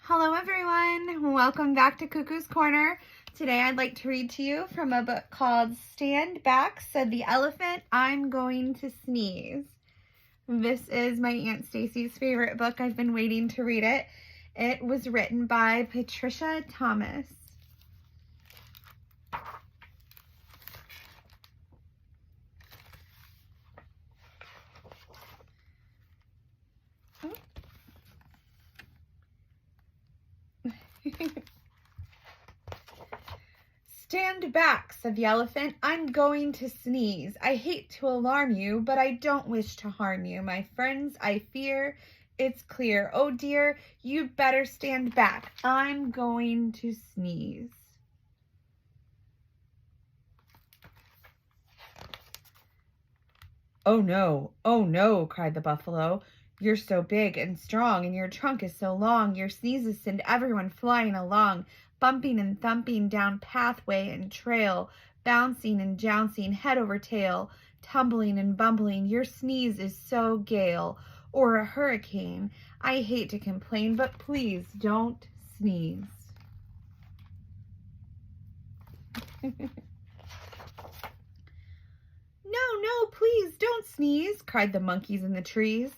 Hello everyone, welcome back to Cuckoo's Corner. Today I'd like to read to you from a book called Stand Back, Said the Elephant, I'm Going to Sneeze. This is my Aunt Stacy's favorite book. I've been waiting to read it. It was written by Patricia Thomas. Stand back, said the elephant. I'm going to sneeze. I hate to alarm you, but I don't wish to harm you. My friends, I fear it's clear. Oh dear, you'd better stand back. I'm going to sneeze. Oh no, cried the buffalo. You're so big and strong, and your trunk is so long. Your sneezes send everyone flying along, bumping and thumping down pathway and trail, bouncing and jouncing head over tail, tumbling and bumbling. Your sneeze is so gale, or a hurricane. I hate to complain, but please don't sneeze. No, please don't sneeze, cried the monkeys in the trees.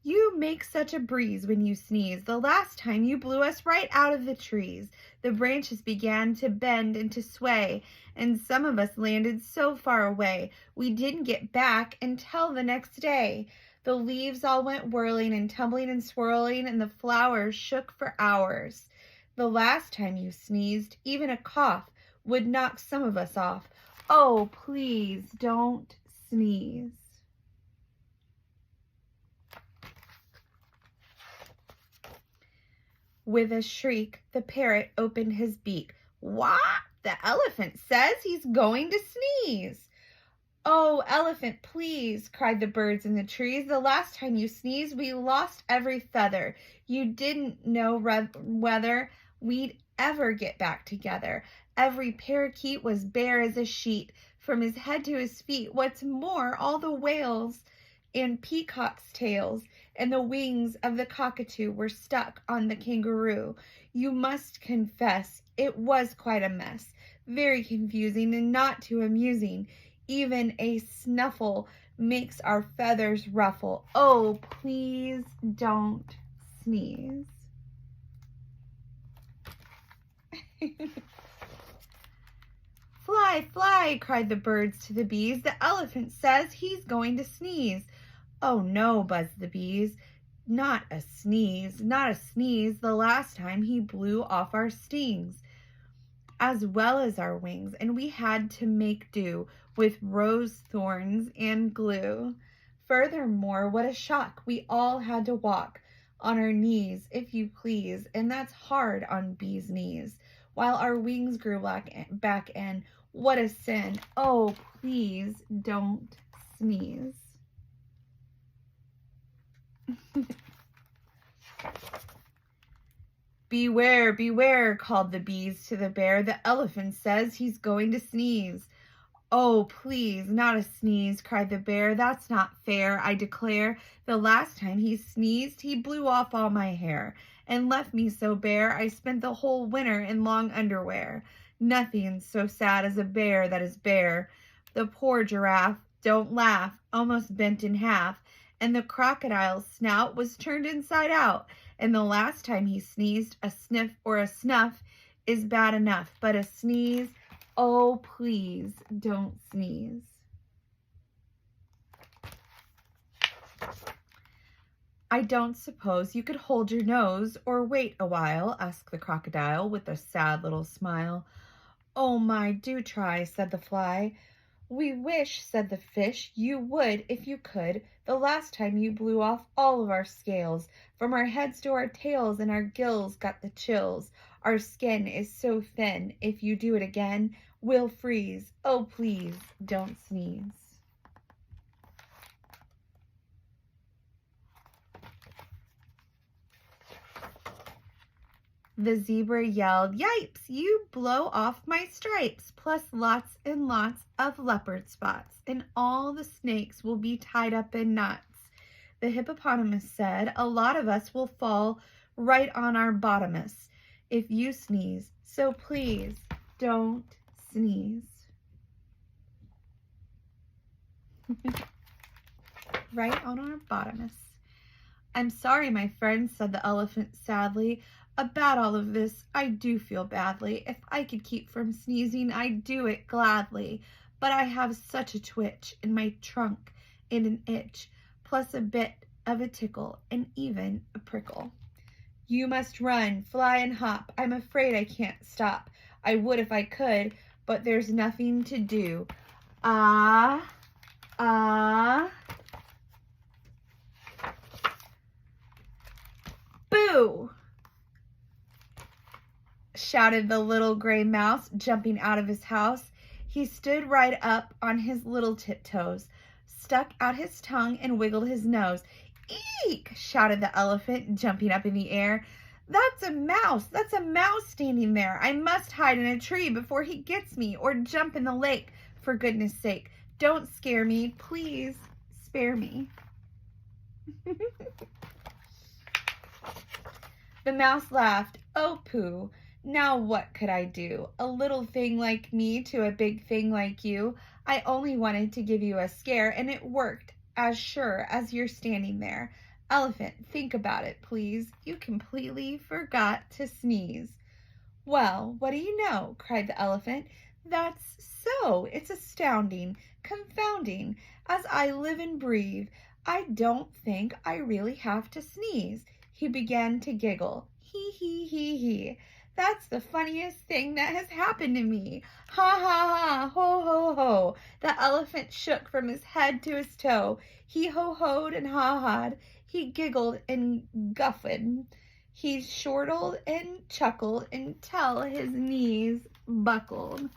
You make such a breeze when you sneeze. The last time you blew us right out of the trees. The branches began to bend and to sway, and some of us landed so far away we didn't get back until the next day. The leaves all went whirling and tumbling and swirling, and the flowers shook for hours. The last time you sneezed, even a cough would knock some of us off. Oh, please don't sneeze. With a shriek, the parrot opened his beak. What? The elephant says he's going to sneeze. Oh, elephant, please, cried the birds in the trees. The last time you sneezed, we lost every feather. You didn't know whether we'd ever get back together. Every parakeet was bare as a sheet, from his head to his feet. What's more, all the whales and peacocks' tails and the wings of the cockatoo were stuck on the kangaroo. You must confess it was quite a mess, very confusing and not too amusing. Even a snuffle makes our feathers ruffle. Oh, please don't sneeze. Fly, fly, cried the birds to the bees. The elephant says he's going to sneeze. Oh no, buzzed the bees. Not a sneeze, not a sneeze. The last time he blew off our stings, as well as our wings, and we had to make do with rose thorns and glue. Furthermore, what a shock. We all had to walk on our knees, if you please, and that's hard on bees' knees, while our wings grew back in. What a sin. Oh, please don't sneeze. Beware, beware, called the bees to the bear. The elephant says he's going to sneeze. Oh, please, not a sneeze, cried the bear. That's not fair, I declare. The last time he sneezed, he blew off all my hair and left me so bare I spent the whole winter in long underwear. Nothing so sad as a bear that is bare. The poor giraffe, don't laugh, almost bent in half, and the crocodile's snout was turned inside out. And the last time he sneezed, a sniff or a snuff is bad enough, but a sneeze, oh, please don't sneeze. I don't suppose you could hold your nose or wait a while, asked the crocodile with a sad little smile. Oh my, do try, said the fly. We wish, said the fish, you would if you could. The last time you blew off all of our scales, from our heads to our tails, and our gills got the chills. Our skin is so thin, if you do it again, we'll freeze. Oh, please, don't sneeze. The zebra yelled, Yipes, you blow off my stripes, plus lots and lots of leopard spots, and all the snakes will be tied up in knots. The hippopotamus said, a lot of us will fall right on our bottomus if you sneeze. So please don't sneeze. Right on our bottomus. I'm sorry, my friend, said the elephant sadly. About all of this, I do feel badly. If I could keep from sneezing, I'd do it gladly. But I have such a twitch in my trunk and an itch, plus a bit of a tickle and even a prickle. You must run, fly and hop. I'm afraid I can't stop. I would if I could, but there's nothing to do. Ah, ah. Boo! Shouted the little gray mouse, jumping out of his house. He stood right up on his little tiptoes, stuck out his tongue and wiggled his nose. Eek! Shouted the elephant, jumping up in the air. That's a mouse! That's a mouse standing there! I must hide in a tree before he gets me, or jump in the lake. For goodness sake, don't scare me. Please spare me. The mouse laughed. Oh, pooh. Now what could I do? A little thing like me to a big thing like you. I only wanted to give you a scare, and it worked, as sure as you're standing there. Elephant, think about it, please. You completely forgot to sneeze. Well, what do you know? Cried the elephant. That's so. It's astounding, confounding. As I live and breathe, I don't think I really have to sneeze. He began to giggle. Hee, hee, hee, hee. That's the funniest thing that has happened to me. Ha, ha, ha, ho, ho, ho. The elephant shook from his head to his toe. He ho-hoed and ha-ha'd. He giggled and guffed. He chortled and chuckled until his knees buckled.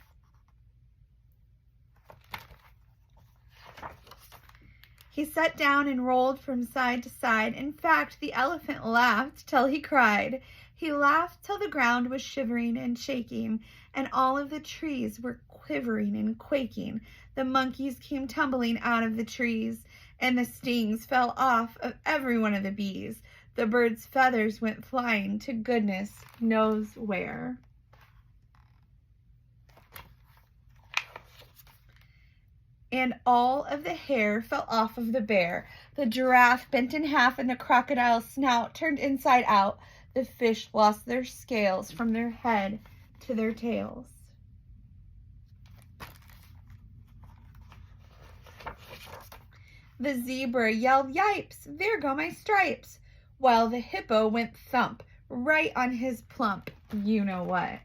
He sat down and rolled from side to side. In fact, the elephant laughed till he cried. He laughed till the ground was shivering and shaking, and all of the trees were quivering and quaking. The monkeys came tumbling out of the trees, and the stings fell off of every one of the bees. The birds' feathers went flying to goodness knows where. And all of the hair fell off of the bear. The giraffe bent in half, and the crocodile's snout turned inside out. The fish lost their scales from their head to their tails. The zebra yelled, "Yipes, there go my stripes," while the hippo went thump right on his plump you-know-what.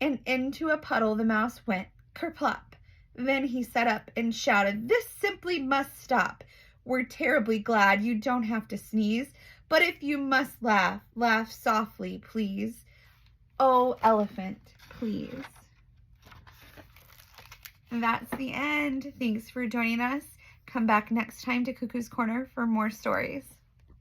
And into a puddle the mouse went, kerplop. Then he sat up and shouted, "This simply must stop. We're terribly glad you don't have to sneeze, but if you must laugh, laugh softly, please. Oh, elephant, please." And that's the end. Thanks for joining us. Come back next time to Cuckoo's Corner for more stories.